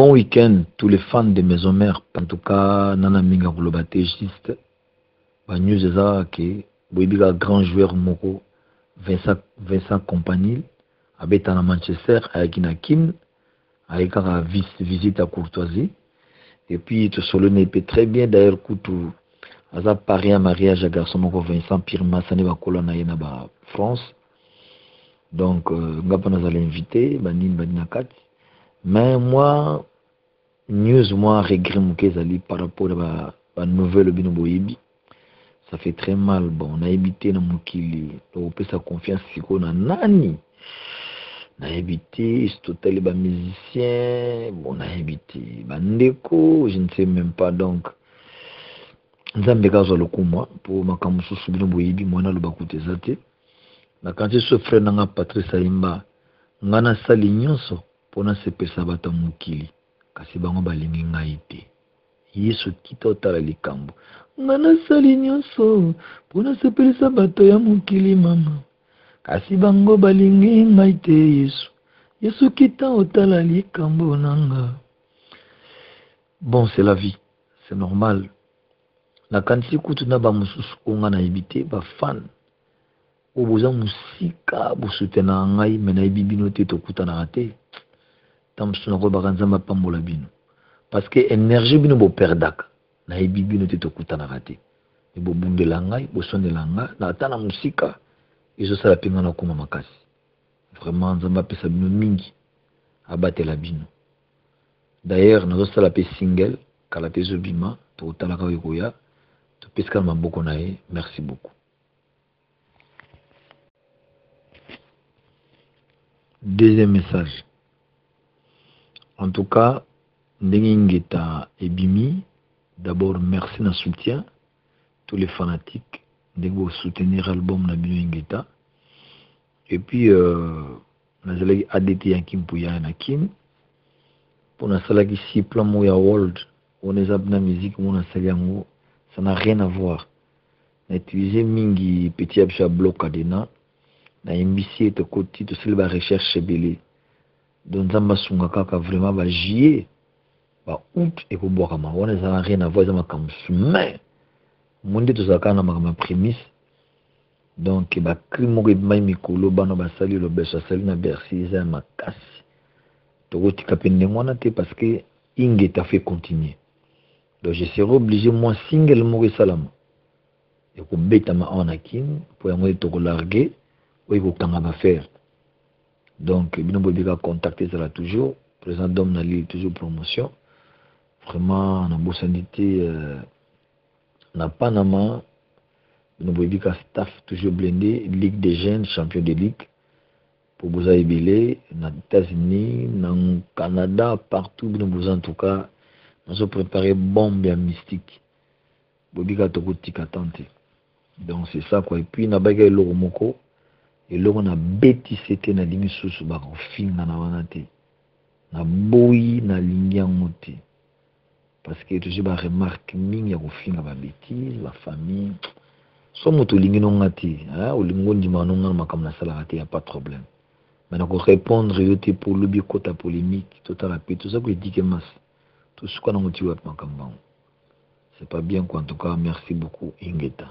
Bon week-end, tous les fans de Maison Mère. En tout cas, Nana Minga Globate juste. Bah, news est ça que Boibiga grand joueur Moko, Vincent Compagnie, habite à Manchester, avec Kim, avec une visite à Courtoisie. Et puis, tout solo n'est pas très bien. D'ailleurs, Koutou, Aza Paris un mariage à garçon Moko Vincent Pierre Massane va colonne à France. Donc, Ngapa nous allons inviter, Banin Badinakat. Mais moi, news moi regret Moukezali par rapport à la nouvelle Bino Boyibi. Ça fait très mal. Bon, on a évité na Moukili. On peut sa confiance siko na nani. On a évité total les musiciens. Bon, on a évité Bandeko, je ne sais même pas donc. Nzambe kazo le moi pour makamusu Bino Boyibi moi na le bakute zate. Na quand ce frère nanga Patrice Aimba ngana sali nyonso pona se pesa bata Moukili. Kasi bango balingi ngai te. Yesu kita otala likambo ngana sali nyonso mpona sepelisa bato ya mokili mama kasi bango balingi ngai te Yesu. Yesu kita otala likambo nanga. Bon, c'est la vie, c'est normal. Nakanisi kutu na bamosusu onga na yebi bafan oyo boza mosika bosutena ngai me nayebi bino te tokutanaka te ta mosusu nakoyebaka nzambe apambola bino parce que énergie bino boperdaka nayebi bino te tokutanaka te me bobundela ngai bosondela ngai na ata na mosika ezosala mpe ngai nakoma makasi. Vraiment nzambe apesa bino mingi abatela bino. D'ailleurs nazosala mpe single kala te ezobima tokotalaka oyo ekoya topesika na maboko na ye. Merci beaucoup. Deuxième message. En tout cas, ndenge ngeta ebimi, d'abord merci na soutien tous les fanatiques ndenge soutenir l'album na bino ngeta. Et puis nazalaki ADT ya Kimpuya na Kim pour nasalaki si plan mo ya world on est na musique mo nasali yango ça n'a rien à voir. Na utiliser mingi petit absha bloc adena na imbisi to koti to selba recherche belé donc nzamba sunga kaka vraiment ba juillet ba août et ko boka ma on ça n'a rien à voir za makamsu mais monde to zakana na makama prémisse donc ba crime ko mai mikolo bana basali lo beso sali na Bercy za makasi to koti kapende mwana te parce que inge t'a fait continuer. Donc je serai obligé moi single mo salama et ko beta ma onakin pour yango to ko larguer ou ko kanga ba faire. Donc bino bobika contacter ça là toujours présent d'homme na li toujours promotion vraiment na bosandité na Panama bino bobika staff toujours blindé Ligue des jeunes champion de ligue pour vous aider na États-Unis na Canada partout bino vous en tout cas nous avons préparé bombe et mystique bobika to kotika tante. Donc c'est ça quoi. Et puis na baga eloko moko eloko na beti c'était na limi susu ba kofinga na wana te na boyi na lingi yango te parce que toujours ba remarque mingi ya kofinga ba bêtise ba famille so moto lingi no ngati olingo ndima no ngana makambo na sala te ya pas de problème. Mais na ko répondre yote pour le bikota polémique total la paix tout ça que dit que masse tout ce qu'on a motivé makambo c'est pas bien quoi. En tout cas merci beaucoup Ingeta.